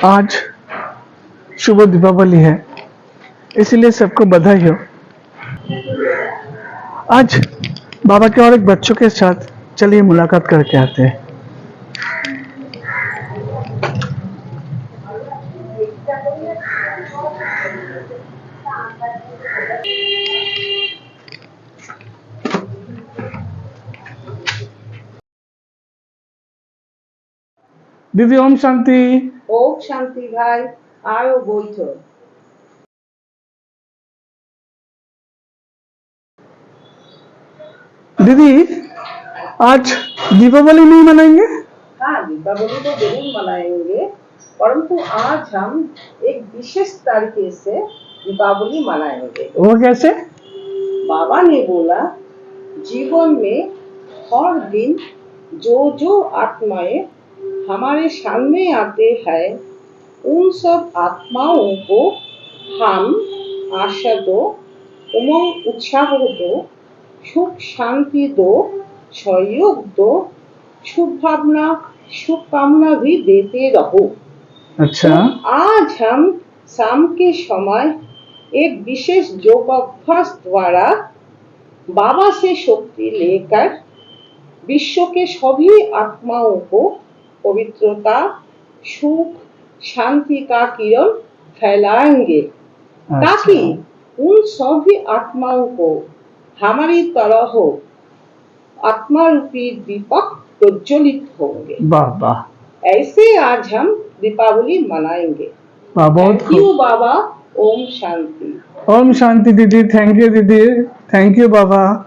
आज शुभ दीपावली है, इसलिए सबको बधाई हो। आज बाबा के और एक बच्चों के साथ चलिए मुलाकात करके आते हैं। दीदी ओम शांति। ओम शांति भाई, आओ बैठो। दीदी आज दीपावली नहीं मनाएंगे? हाँ, दीपावली तो जरूर मनाएंगे, परंतु आज हम एक विशेष तरीके से दीपावली मनाएंगे। वो कैसे? बाबा ने बोला, जीवन में हर दिन जो जो आत्माएं हमारे सामने आते हैं, उन सब आत्माओं को हम आशा दो, उमंग उत्साह दो, सुख शांति दो, सहयोग दो, शुभ भावना शुभकामना भी देते रहो। अच्छा। तो आज हम शाम के समय एक विशेष योगाभ्यास द्वारा बाबा से शक्ति लेकर विश्व के सभी आत्माओं को पवित्रता, सुख, शांति का किरण फैलाएंगे। अच्छा। ताकि उन सभी आत्माओं को हमारी तरह आत्मा रूपी दीपक प्रज्वलित होंगे। वाह वाह। ऐसे आज हम दीपावली मनाएंगे। बहुत थैंक यू बाबा। ओम शांति। ओम शांति दीदी। थैंक यू दीदी। Thank you Baba.